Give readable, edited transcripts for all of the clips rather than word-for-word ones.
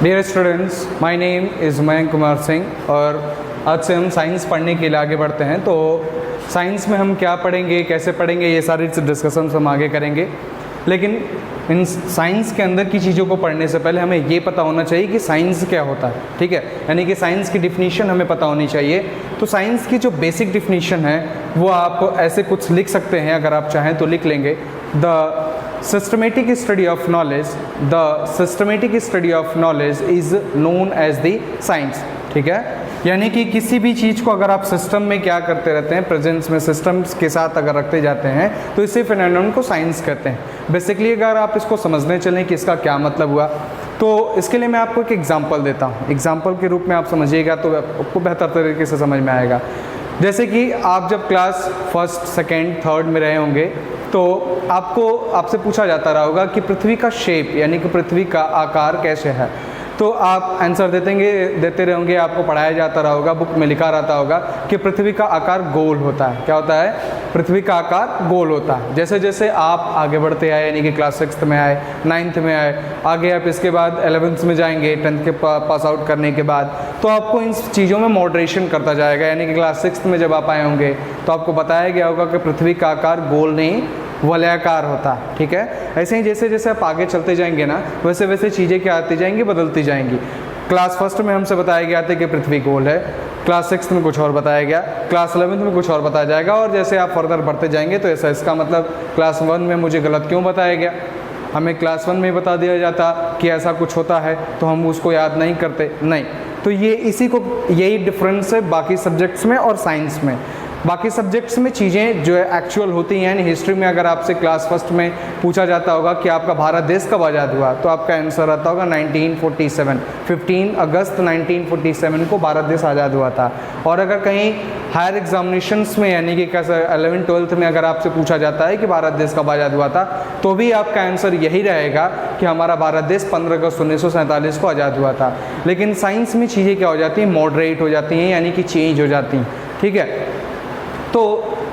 Dear students, my name is Mayank Kumar Singh और आज से हम साइंस पढ़ने के लिए आगे बढ़ते हैं। तो साइंस में हम क्या पढ़ेंगे, कैसे पढ़ेंगे, ये सारी डिस्कशन हम आगे करेंगे। लेकिन इन साइंस के अंदर की चीज़ों को पढ़ने से पहले हमें ये पता होना चाहिए कि साइंस क्या होता है, ठीक है। यानी कि साइंस की डिफिनीशन हमें पता होनी चाहिए। तो साइंस की जो बेसिक डिफिनीशन है वो आप ऐसे कुछ लिख सकते हैं, अगर आप चाहें तो लिख लेंगे। The systematic study of knowledge, the systematic study of knowledge is known as the science, ठीक है। यानी कि किसी भी चीज़ को अगर आप सिस्टम में क्या करते रहते हैं, प्रेजेंस में सिस्टम्स के साथ अगर रखते जाते हैं तो इसी फिनोमेनन को साइंस कहते हैं। बेसिकली अगर आप इसको समझने चलें कि इसका क्या मतलब हुआ, तो इसके लिए मैं आपको एक एग्जांपल देता हूँ। एग्जांपल के रूप में आप समझिएगा तो आपको बेहतर तरीके से समझ में आएगा। जैसे कि आप जब क्लास फर्स्ट, सेकेंड, थर्ड में रहे होंगे तो आपसे पूछा जाता रहा होगा कि पृथ्वी का शेप यानी कि पृथ्वी का आकार कैसे है। तो आप आंसर देते रहेंगे, आपको पढ़ाया जाता रहा होगा, बुक में लिखा रहता होगा कि पृथ्वी का आकार गोल होता है। क्या होता है? पृथ्वी का आकार गोल होता है। जैसे जैसे आप आगे बढ़ते आए, यानी कि क्लास 6 में आए, 9th में आए, आगे आप इसके बाद 11th में जाएंगे, 10th के पास आउट करने के बाद, तो आपको इन चीज़ों में मॉडरेशन करता जाएगा। यानी कि क्लास 6 में जब आप आए होंगे तो आपको बताया गया होगा कि पृथ्वी का आकार गोल नहीं वलयाकार होता है, ठीक है। ऐसे ही जैसे जैसे आप आगे चलते जाएंगे ना, वैसे वैसे चीज़ें क्या आती जाएंगी, बदलती जाएंगी। क्लास फर्स्ट में हमसे बताया गया था कि पृथ्वी गोल है, क्लास 6 में कुछ और बताया गया, क्लास 11th में कुछ और बताया जाएगा, और जैसे आप फर्दर बढ़ते जाएंगे तो ऐसा इसका मतलब क्लास 1 में मुझे गलत क्यों बताया गया, हमें क्लास 1 में बता दिया जाता कि ऐसा कुछ होता है तो हम उसको याद नहीं करते, नहीं। तो यही डिफरेंस है बाकी सब्जेक्ट्स में और साइंस में। बाकी सब्जेक्ट्स में चीज़ें जो है एक्चुअल होती हैं। यानी हिस्ट्री में अगर आपसे क्लास फर्स्ट में पूछा जाता होगा कि आपका भारत देश कब आज़ाद हुआ, तो आपका आंसर आता होगा 1947, 15 अगस्त 1947 को भारत देश आज़ाद हुआ था। और अगर कहीं हायर एग्जामिनेशंस में यानी कि कैसे 11th 12th में अगर आपसे पूछा जाता है कि भारत देश कब आज़ाद हुआ था, तो भी आपका आंसर यही रहेगा कि हमारा भारत देश 15 अगस्त 1947 को आज़ाद हुआ था। लेकिन साइंस में चीज़ें क्या हो जाती हैं, मॉडरेट हो जाती हैं, यानी कि चेंज हो जाती हैं, ठीक है। तो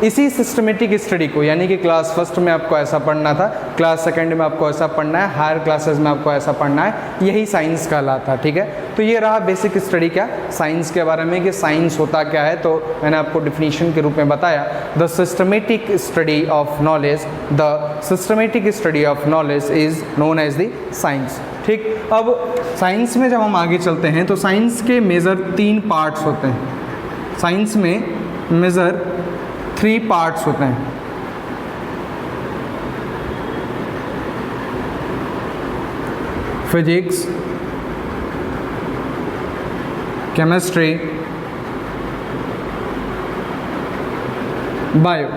इसी सिस्टमेटिक स्टडी को, यानी कि क्लास फर्स्ट में आपको ऐसा पढ़ना था, क्लास सेकंड में आपको ऐसा पढ़ना है, हायर क्लासेस में आपको ऐसा पढ़ना है, यही साइंस कहलाता है, ठीक है। तो ये रहा बेसिक स्टडी क्या साइंस के बारे में कि साइंस होता क्या है। तो मैंने आपको डिफिनीशन के रूप में बताया, the systematic study of knowledge, the systematic study of knowledge is known as the science, ठीक। अब साइंस में जब हम आगे चलते हैं तो साइंस के मेजर 3 पार्ट्स होते हैं। साइंस में मेजर 3 पार्ट्स होते हैं। Physics, chemistry, bio.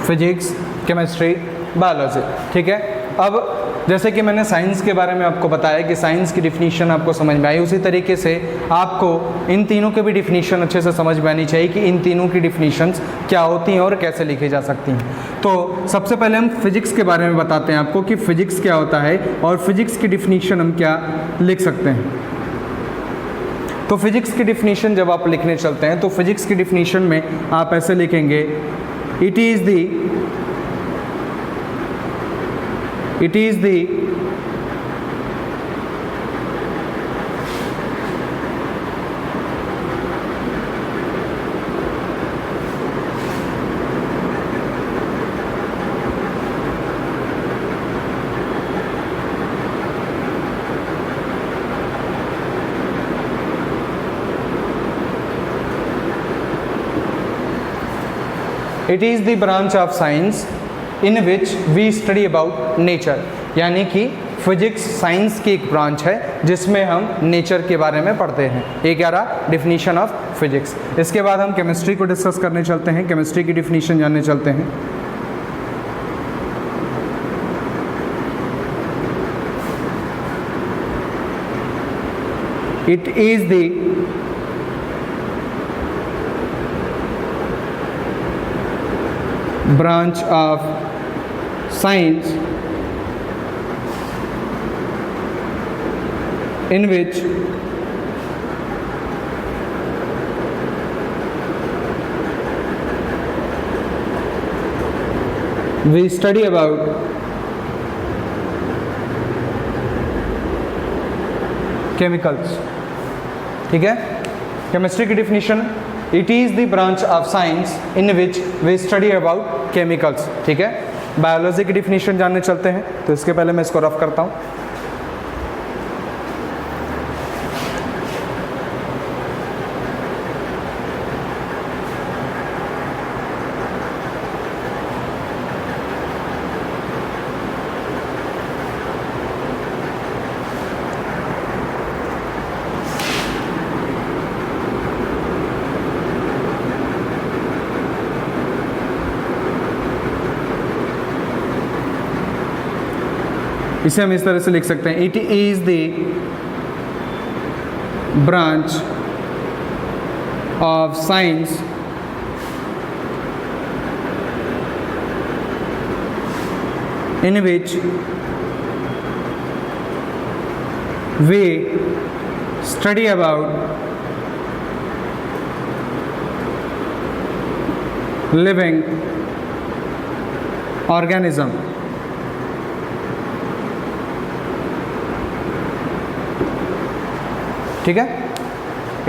Physics, chemistry, biology, ठीक है। अब जैसे कि मैंने साइंस के बारे में आपको बताया कि साइंस की डिफिनीशन आपको समझ में आई, उसी तरीके से आपको इन तीनों के भी डिफिनीशन अच्छे से समझ में आनी चाहिए कि इन तीनों की डिफिनीशंस क्या होती हैं और कैसे लिखी जा सकती हैं। तो सबसे पहले हम फिजिक्स के बारे में बताते हैं आपको कि फिजिक्स क्या होता है और फिजिक्स की डिफिनीशन हम क्या लिख सकते हैं। तो फिजिक्स की डिफिनीशन जब आप लिखने चलते हैं तो फिजिक्स की डिफिनीशन में आप ऐसे लिखेंगे, It is the It is the branch of science in which we study about nature। यानी कि फिजिक्स साइंस की एक ब्रांच है जिसमें हम नेचर के बारे में पढ़ते हैं। ये क्या रहा डिफिनीशन ऑफ फिजिक्स। इसके बाद हम केमिस्ट्री को डिस्कस करने चलते हैं, केमिस्ट्री की डिफिनीशन जानने चलते हैं। It is the branch of science in which we study about chemicals. ठीक है, केमिस्ट्री की definition, it is the branch of science in which we study about chemicals. ठीक है, बायोलॉजी की डिफिनीशन जानने चलते हैं, तो इसके पहले मैं इसको रफ करता हूँ। इसे हम इस तरह से लिख सकते हैं, it is the branch of science in which we study about living organism. ठीक है,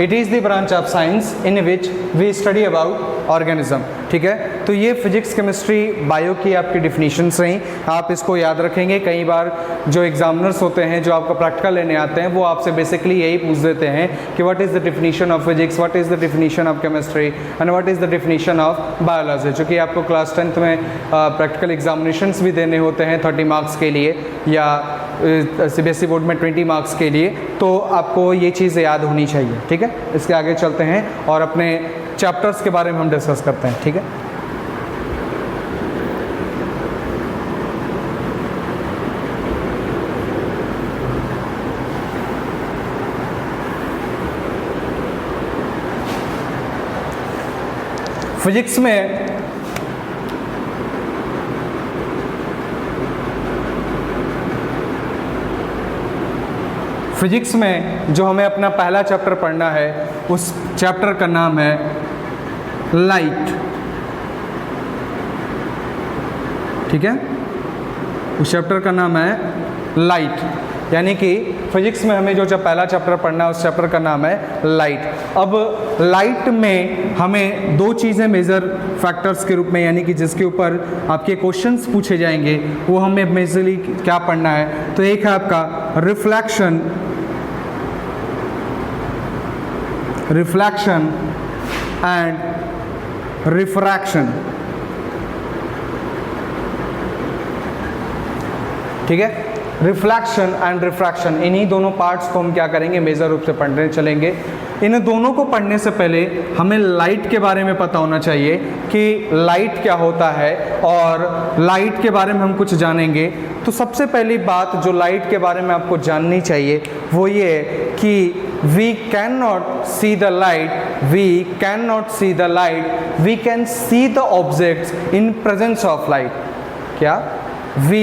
it is the branch of science in which we study about organism. ठीक है, तो ये फिजिक्स केमिस्ट्री बायो की आपकी डिफिनीशंस रहीं, आप इसको याद रखेंगे। कई बार जो एग्जामिनर्स होते हैं, जो आपका प्रैक्टिकल लेने आते हैं, वो आपसे बेसिकली यही पूछ देते हैं कि what is the definition of physics, what is the definition of chemistry and what is the definition of biology. चूँकि आपको क्लास 10th में प्रैक्टिकल एग्जामिनेशंस भी देने होते हैं 30 मार्क्स के लिए, या CBSE बोर्ड में 20 मार्क्स के लिए, तो आपको ये चीज़ याद होनी चाहिए। ठीक है, इसके आगे चलते हैं और अपने चैप्टर्स के बारे में हम डिस्कस करते हैं। ठीक है, फिजिक्स में फिजिक्स में जो हमें अपना पहला चैप्टर पढ़ना है, उस चैप्टर का नाम है लाइट। ठीक है, उस चैप्टर का नाम है लाइट, यानी कि फिजिक्स में हमें जो पहला चैप्टर पढ़ना है, उस चैप्टर का नाम है लाइट। अब लाइट में हमें दो चीज़ें मेजर फैक्टर्स के रूप में, यानी कि जिसके ऊपर आपके क्वेश्चंस पूछे जाएंगे, वो हमें मेजरली क्या पढ़ना है। तो एक है आपका रिफ्लेक्शन एंड रिफ्रैक्शन। ठीक है, रिफ्लेक्शन एंड रिफ्रैक्शन, इन्हीं दोनों पार्ट्स को हम क्या करेंगे, मेजर रूप से पढ़ने चलेंगे। इन दोनों को पढ़ने से पहले हमें लाइट के बारे में पता होना चाहिए कि लाइट क्या होता है, और लाइट के बारे में हम कुछ जानेंगे। तो सबसे पहली बात जो लाइट के बारे में आपको जाननी चाहिए वो ये है कि we can not see the light, we can not see the light, we can see the objects in presence of light. क्या? We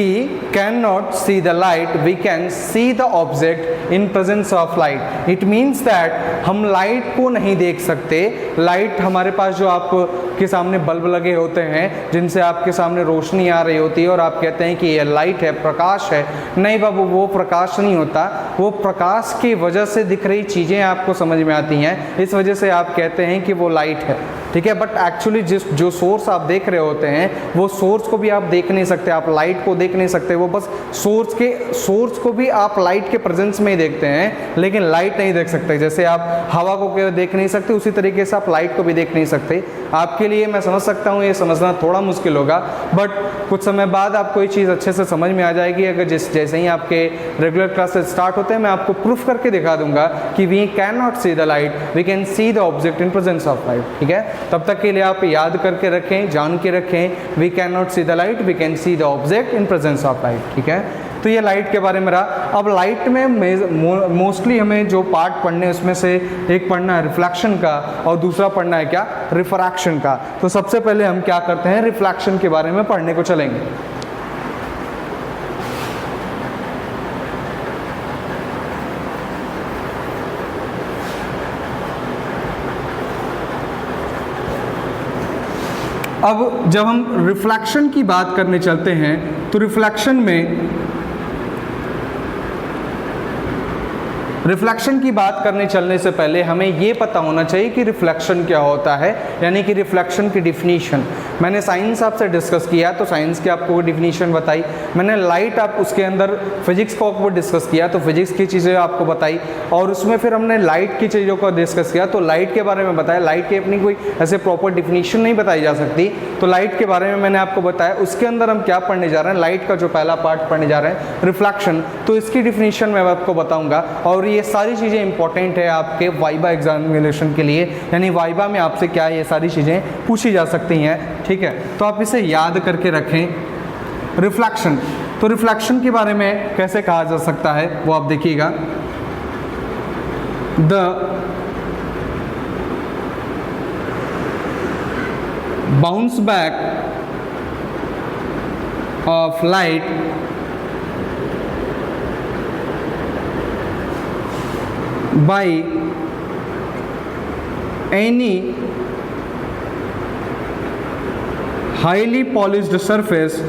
cannot see the light, we can see the object in presence of light. It means that हम light को नहीं देख सकते। Light हमारे पास जो आपके सामने बल्ब लगे होते हैं, जिनसे आपके सामने रोशनी आ रही होती है, और आप कहते हैं कि ये लाइट है, प्रकाश है। नहीं बाबू, वो प्रकाश नहीं होता, वो प्रकाश की वजह से दिख रही चीज़ें आपको समझ में आती हैं, इस वजह से आप कहते हैं कि वो लाइट है। ठीक है, बट एक्चुअली जो सोर्स आप देख रहे होते हैं, वो सोर्स को भी आप देख नहीं सकते, आप लाइट को देख नहीं सकते, वो बस सोर्स को भी आप लाइट के प्रेजेंस में ही देखते हैं, लेकिन लाइट नहीं देख सकते। जैसे आप हवा को देख नहीं सकते, उसी तरीके से आप लाइट को भी देख नहीं सकते। आपके लिए मैं समझ सकता हूँ ये समझना थोड़ा मुश्किल होगा, बट कुछ समय बाद आपको ये चीज़ अच्छे से समझ में आ जाएगी। अगर जैसे ही आपके रेगुलर क्लासेस स्टार्ट होते हैं, मैं आपको प्रूफ करके दिखा दूंगा कि we can not see the light, we can see the object in presence of light. ठीक है, तब तक के लिए आप याद करके रखें, जान के रखें, we can not see the light, we can see the object in presence of light. ठीक है, तो ये लाइट के बारे में रहा। अब लाइट में मोस्टली हमें जो पार्ट पढ़ने हैं, उसमें से एक पढ़ना है रिफ्लेक्शन का, और दूसरा पढ़ना है क्या, रिफ्रैक्शन का। तो सबसे पहले हम क्या करते हैं, रिफ्लेक्शन के बारे में पढ़ने को चलेंगे। अब जब हम रिफ्लेक्शन की बात करने चलते हैं तो रिफ्लेक्शन की बात करने चलने से पहले हमें ये पता होना चाहिए कि रिफ्लेक्शन क्या होता है, यानी कि रिफ्लेक्शन की डिफिनीशन। मैंने साइंस आपसे डिस्कस किया तो साइंस की आपको डिफिनीशन बताई, मैंने लाइट आप उसके अंदर फिजिक्स को आपको डिस्कस किया तो फिजिक्स की चीज़ें आपको बताई, और उसमें फिर हमने लाइट की चीज़ों को डिस्कस किया तो लाइट के बारे में बताया। लाइट की अपनी कोई ऐसे प्रॉपर डिफिनीशन नहीं बताई जा सकती, तो लाइट के बारे में मैंने आपको बताया। उसके अंदर हम क्या पढ़ने जा रहे हैं, लाइट का जो पहला पार्ट पढ़ने जा रहे हैं रिफ्लेक्शन, तो इसकी डिफिनीशन मैं आपको बताऊँगा। और ये सारी चीज़ें इंपॉर्टेंट है आपके वाइवा एग्जामिनेशन के लिए, यानी वाइवा में आपसे क्या ये सारी चीज़ें पूछी जा सकती हैं, ठीक है। तो आप इसे याद करके रखें। रिफ्लेक्शन, तो रिफ्लेक्शन के बारे में कैसे कहा जा सकता है वो आप देखिएगा। The bounce back of light by any highly polished surface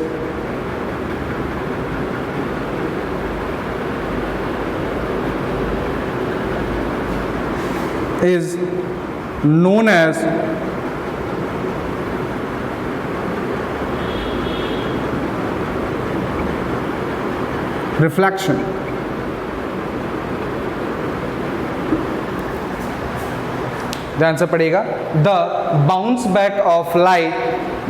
is known as reflection। ध्यान से पढ़िएगा। The bounce back of light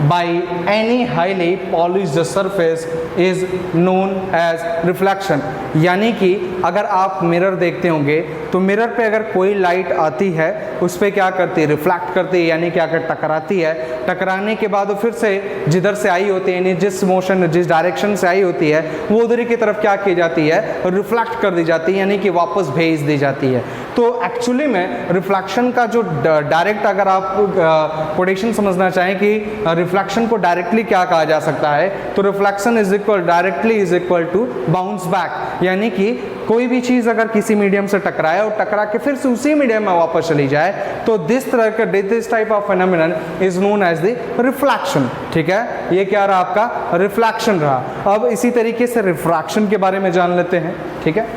by any highly polished surface is known as reflection. यानी कि अगर आप मिरर देखते होंगे तो मिरर पे अगर कोई लाइट आती है उस पर क्या करती है, रिफ्लेक्ट करती है, यानी क्या कर टकराती है। टकराने के बाद वो फिर से जिधर से आई होती है, यानी जिस मोशन जिस डायरेक्शन से आई होती है वो उधर की तरफ क्या की जाती है, रिफ्लेक्ट कर दी जाती है, यानी कि वापस भेज दी जाती है। तो एक्चुअली में रिफ्लेक्शन का जो डायरेक्ट अगर आप कोटेशन समझना चाहें कि रिफ्लेक्शन को डायरेक्टली क्या कहा जा सकता है, तो reflection is equal directly is equal to bounce back. यानी कि कोई भी चीज़ अगर किसी मीडियम से टकराए और टकरा के फिर से उसी मीडियम में वापस चली जाए तो this type of phenomenon is known as the reflection. ठीक है, ये क्या रहा आपका रिफ्लेक्शन रहा। अब इसी तरीके से रिफ्रैक्शन के बारे में जान लेते हैं। ठीक है,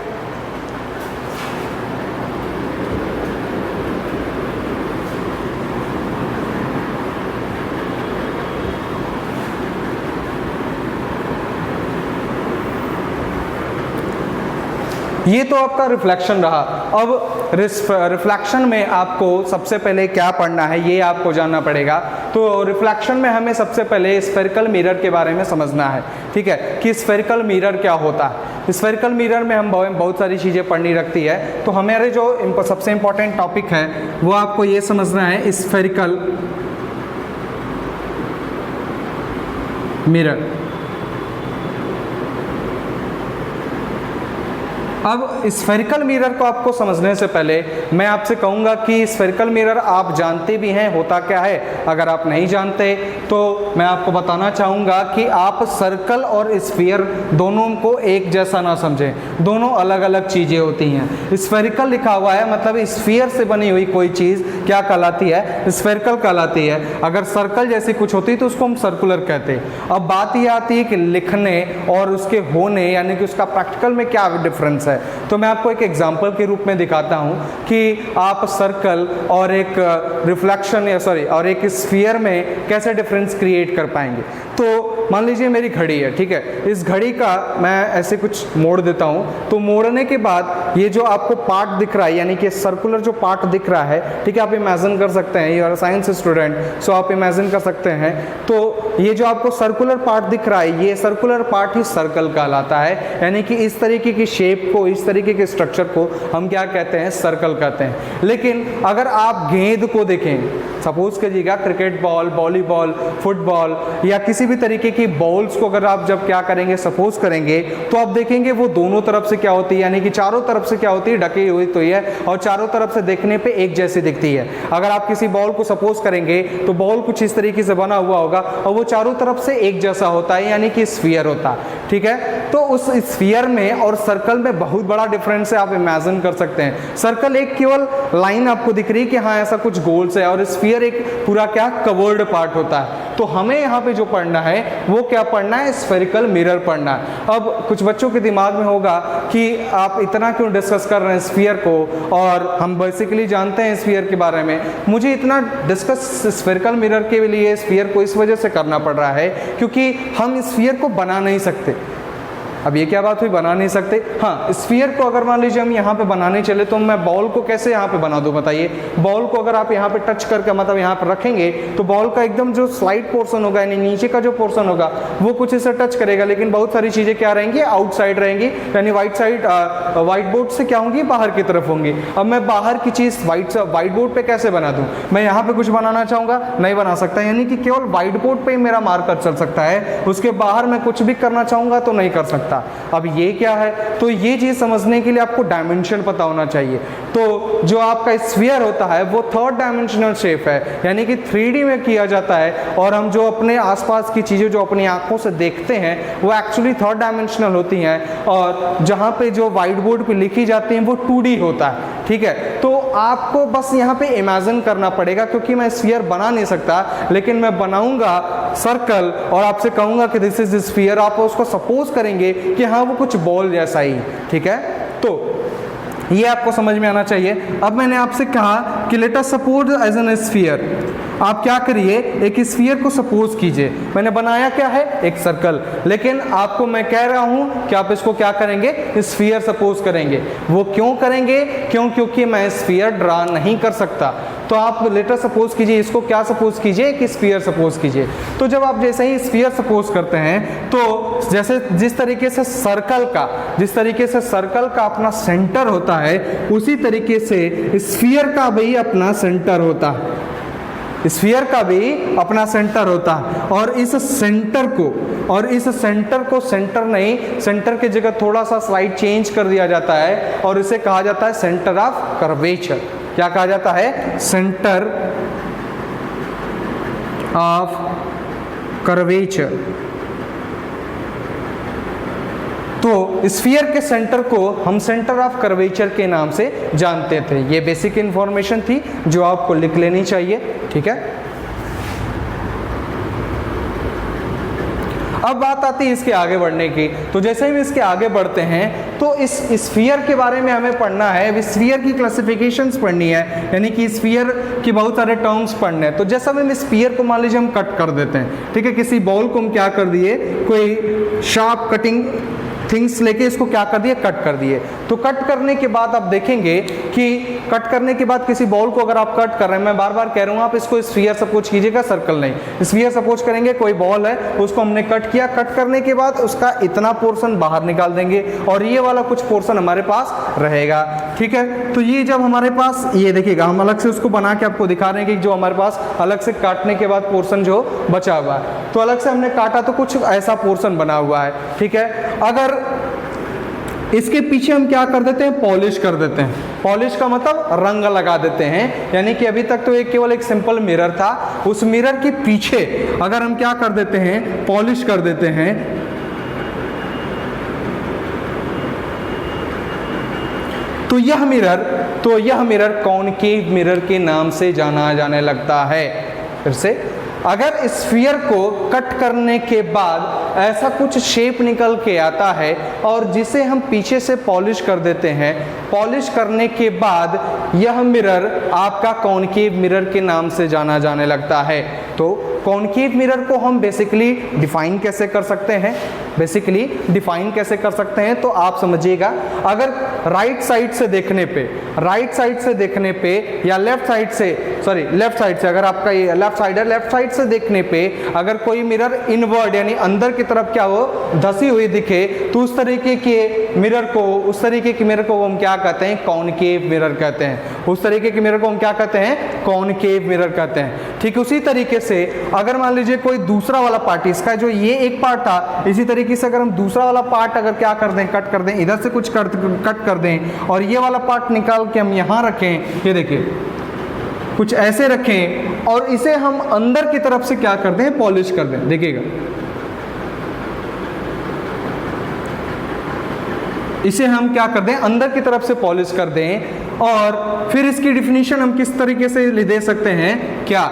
ये तो आपका रिफ्लेक्शन रहा। अब रिफ्लेक्शन में आपको सबसे पहले क्या पढ़ना है ये आपको जानना पड़ेगा। तो रिफ्लेक्शन में हमें सबसे पहले स्फेरिकल मिरर के बारे में समझना है। ठीक है, कि स्फेरिकल मिरर क्या होता है। स्फेरिकल मिरर में हम बहुत सारी चीज़ें पढ़नी रखती है, तो हमारे जो सबसे इंपॉर्टेंट टॉपिक है वो आपको ये समझना है स्फेरिकल मिरर। अब स्फेरिकल मिरर को आपको समझने से पहले मैं आपसे कहूँगा कि स्फेरिकल मिरर आप जानते भी हैं होता क्या है। अगर आप नहीं जानते तो मैं आपको बताना चाहूँगा कि आप सर्कल और स्फीयर दोनों को एक जैसा ना समझें, दोनों अलग अलग चीज़ें होती हैं। स्फेरिकल लिखा हुआ है मतलब स्फीयर से बनी हुई कोई चीज़ क्या कहलाती है, स्फेरिकल कहलाती है। अगर सर्कल जैसी कुछ होती तो उसको हम सर्कुलर कहते हैं। अब बात यह आती है कि लिखने और उसके होने यानी कि उसका प्रैक्टिकल में क्या डिफरेंस है। तो मैं आपको एक एग्जांपल के रूप में दिखाता हूं कि आप सर्कल और एक रिफ्लेक्शन और एक स्फीयर में कैसे डिफरेंस क्रिएट कर पाएंगे। तो मान लीजिए मेरी घड़ी है, ठीक है, इस घड़ी का मैं ऐसे कुछ मोड़ देता हूं, तो मोड़ने के बाद ये जो आपको पार्ट दिख रहा है यानी कि सर्कुलर जो पार्ट दिख रहा है, ठीक है, आप इमेजिन कर सकते हैं, you are science student so आप इमेजिन कर सकते हैं। तो ये जो आपको सर्कुलर पार्ट दिख रहा है ये सर्कुलर पार्ट ही सर्कल कहलाता है, यानी कि इस तरीके की शेप को इस तरीके के स्ट्रक्चर को हम क्या कहते हैं, सर्कल कहते हैं। लेकिन अगर आप गेंद को देखें, सपोज कीजिएगा क्रिकेट बॉल, वॉलीबॉल, फुटबॉल या किसी भी तरीके की बॉल्स को अगर आप जब क्या करेंगे सपोज करेंगे तो आप देखेंगे वो दोनों तरफ से क्या होती है, यानी कि चारों तरफ से क्या होती है, ढकी हुई तो है और चारों तरफ से देखने पे एक जैसी दिखती है। अगर आप किसी बॉल को सपोज करेंगे तो बॉल कुछ इस तरीके से बना हुआ होगा और वो चारों तरफ से एक जैसा होता है यानी कि स्फीयर होता है। ठीक है, तो उस स्फीयर में और सर्कल में बहुत बड़ा डिफरेंस है, आप इमेजिन कर सकते हैं। सर्कल एक केवल लाइन आपको दिख रही है कि हाँ ऐसा कुछ गोल्स है, और स्फीयर एक पूरा क्या कवर्ड पार्ट होता है। तो हमें यहाँ पे जो पढ़ना है वो क्या पढ़ना है, स्फेरिकल मिरर पढ़ना है। अब कुछ बच्चों के दिमाग में होगा कि आप इतना क्यों डिस्कस कर रहे हैं स्फीयर को, और हम बेसिकली जानते हैं स्फीयर के बारे में, मुझे इतना डिस्कस स्फेरिकल मिरर के लिए स्फीयर को इस वजह से करना पड़ रहा है क्योंकि हम स्फीयर को बना नहीं सकते। अब ये क्या बात हुई, बना नहीं सकते? हाँ, स्फीयर को अगर मान लीजिए हम यहाँ पे बनाने चले तो मैं बॉल को कैसे यहाँ पे बना दूँ बताइए। बॉल को अगर आप यहाँ पे टच करके मतलब यहाँ पे रखेंगे तो बॉल का एकदम जो स्लाइड पोर्शन होगा यानी नीचे का जो पोर्शन होगा वो कुछ इसे टच करेगा, लेकिन बहुत सारी चीज़ें क्या रहेंगी, आउटसाइड रहेंगी, यानी व्हाइट बोर्ड से क्या होंगी, बाहर की तरफ होंगी। अब मैं बाहर की चीज़ व्हाइट बोर्ड पर कैसे बना दूँ? मैं यहाँ पर कुछ बनाना चाहूँगा, नहीं बना सकता, यानी कि केवल व्हाइट बोर्ड पर ही मेरा मार्कर चल सकता है, उसके बाहर मैं कुछ भी करना चाहूँगा तो नहीं कर सकता। अब ये क्या है, तो ये चीज समझने के लिए आपको डायमेंशन पता होना चाहिए। तो जो आपका स्फीयर होता है वो थर्ड डायमेंशनल शेप है, यानी कि 3D में किया जाता है, और हम जो अपने आसपास की चीजें जो अपनी आंखों से देखते हैं वो एक्चुअली थर्ड डायमेंशनल होती हैं, और जहाँ पे जो व्हाइट बोर्ड पे लिखी जाती हैं वो 2D होता है। ठीक है, तो आपको बस यहाँ पे इमेजिन करना पड़ेगा, क्योंकि मैं स्फीयर बना नहीं सकता, लेकिन मैं बनाऊंगा सर्कल और आपसे कहूंगा कि दिस इज स्फीयर, आप उसको सपोज करेंगे कि हाँ वो कुछ बॉल जैसा ही। ठीक है, तो ये आपको समझ में आना चाहिए। अब मैंने आपसे कहा कि let us suppose as an sphere, आप क्या करिए, एक स्फीयर को सपोज कीजिए। मैंने बनाया क्या है, एक सर्कल, लेकिन आपको मैं कह रहा हूं कि आप इसको क्या करेंगे, स्फीयर सपोज करेंगे। वो क्यों करेंगे, क्योंकि मैं स्फीयर ड्रा नहीं कर सकता। तो आप लेटर सपोज कीजिए, इसको क्या सपोज कीजिए कि स्फीयर सपोज कीजिए। तो जब आप जैसे ही स्फीयर सपोज करते हैं तो जैसे जिस तरीके से सर्कल का अपना सेंटर होता है, उसी तरीके से स्फीयर का भी अपना सेंटर होता है। स्फीयर का भी अपना सेंटर होता है, और इस सेंटर को सेंटर की जगह थोड़ा सा स्लाइड चेंज कर दिया जाता है, और इसे कहा जाता है सेंटर ऑफ कर्वेचर। क्या कहा जाता है, सेंटर ऑफ कर्वेचर। तो स्फीयर के सेंटर को हम सेंटर ऑफ कर्वेचर के नाम से जानते थे। ये बेसिक इंफॉर्मेशन थी जो आपको लिख लेनी चाहिए। ठीक है, अब बात आती है इसके आगे बढ़ने की। तो जैसे ही इसके आगे बढ़ते हैं तो इस स्फीयर के बारे में हमें पढ़ना है, स्फीयर की क्लासिफिकेशंस पढ़नी है, यानी कि स्फीयर की बहुत सारे टर्म्स पढ़ने हैं। तो जैसा हम स्फीयर को मान लीजिए हम कट कर देते हैं, ठीक है, किसी बॉल को हम क्या कर दिए, कोई शार्प कटिंग थिंग्स लेके इसको क्या कर दिए, कट कर दिए। तो कट करने के बाद आप देखेंगे कि कट करने के बाद किसी बॉल को अगर आप कट कर रहे हैं, मैं बार बार कह रहा हूँ आप इसको स्फीयर सपोज कीजिएगा, सर्कल नहीं। स्फीयर सपोज करेंगे, कोई बॉल है उसको हमने कट किया, कट करने के बाद उसका इतना पोर्शन बाहर निकाल देंगे और ये वाला कुछ पोर्शन हमारे पास रहेगा। ठीक है, तो ये जब हमारे पास ये देखिएगा, हम अलग से उसको बना के आपको दिखा रहे हैं कि जो हमारे पास अलग से काटने के बाद पोर्शन जो बचा हुआ है, तो अलग से हमने काटा तो कुछ ऐसा पोर्शन बना हुआ है। ठीक है, अगर इसके पीछे हम क्या कर देते हैं, पॉलिश कर देते हैं। पॉलिश का मतलब रंग लगा देते हैं, यानी कि अभी तक तो एक केवल एक सिंपल मिरर था, उस मिरर के पीछे अगर हम क्या कर देते हैं, पॉलिश कर देते हैं, तो यह मिरर कॉनकेव मिरर के नाम से जाना जाने लगता है। फिर से, अगर स्फीयर को कट करने के बाद ऐसा कुछ शेप निकल के आता है और जिसे हम पीछे से पॉलिश कर देते हैं, पॉलिश करने के बाद यह मिरर आपका कॉनकेव मिरर के नाम से जाना जाने लगता है। तो कॉनकेव मिरर को हम बेसिकली डिफाइन कैसे कर सकते हैं, तो आप समझिएगा, अगर राइट साइड से देखने पे या लेफ्ट साइड से अगर आपका ये लेफ्ट साइड से देखने पे अगर कोई मिरर इनवर्ड यानी अंदर की तरफ क्या हो, धसी हुई दिखे, तो उस तरीके के मिरर को हम क्या कहते हैं, कॉनकेव मिरर कहते हैं। उस तरीके के मिरर को हम क्या कहते हैं, कॉनकेव मिरर कहते हैं। ठीक उसी तरीके से अगर मान लीजिए कोई दूसरा वाला पार्ट, इसका जो ये एक पार्ट था, इसी तरीके से अगर हम दूसरा वाला पार्ट अगर क्या कर दें, कट कर दें, इधर से कुछ कट कर दें और ये वाला पार्ट निकाल के हम यहाँ रखें, ये देखिए कुछ ऐसे रखें और इसे हम अंदर की तरफ से क्या कर दें, पॉलिश कर दें। देखिएगा इसे हम क्या कर दें, अंदर की तरफ से पॉलिश कर दें। और फिर इसकी डिफिनीशन हम किस तरीके से दे सकते हैं, क्या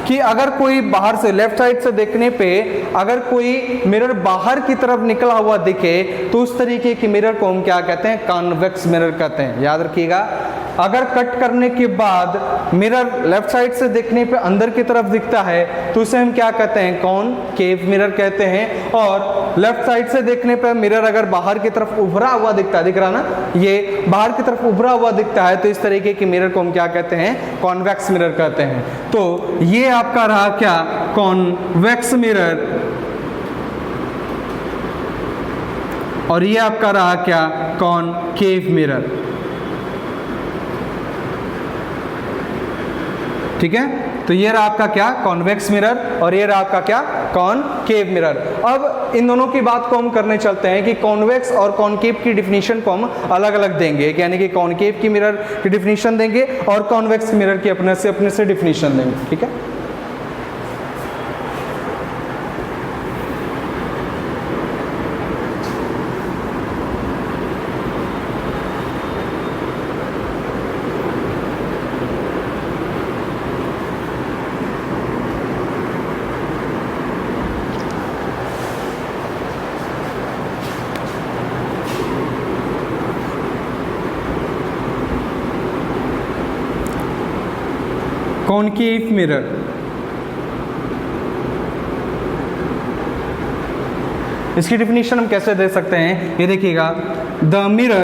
कि अगर कोई बाहर से लेफ्ट साइड से देखने पे अगर कोई मिरर बाहर की तरफ निकला हुआ दिखे तो उस तरीके की मिरर को हम क्या कहते हैं, कॉन्वेक्स मिरर कहते हैं। याद रखिएगा, अगर कट करने के बाद मिरर लेफ्ट साइड से देखने पे अंदर की तरफ दिखता है तो उसे हम क्या कहते हैं, कॉनकेव मिरर कहते हैं। और लेफ्ट साइड से देखने पे मिरर अगर बाहर की तरफ उभरा हुआ दिखता है, दिख रहा ना, ये बाहर की तरफ उभरा हुआ दिखता है, तो इस तरीके के मिरर को हम क्या कहते हैं, कॉन्वेक्स मिरर कहते हैं। तो ये आपका रहा क्या, कॉन्वेक्स मिरर, और ये आपका रहा क्या, कॉनकेव मिरर। ठीक है, तो ये रहा आपका क्या, कॉन्वेक्स मिरर, और ये रहा आपका क्या, कॉनकेव मिरर। अब इन दोनों की बात को हम करने चलते हैं कि कॉन्वेक्स और कॉनकेव की डिफिनीशन को हम अलग अलग देंगे, यानी कि कॉनकेव की मिरर की डिफिनीशन देंगे और कॉन्वेक्स मिरर की अपने से डिफिनीशन देंगे। ठीक है, कॉनकेव मिरर, इसकी डिफिनीशन हम कैसे दे सकते हैं, ये देखिएगा, द मिरर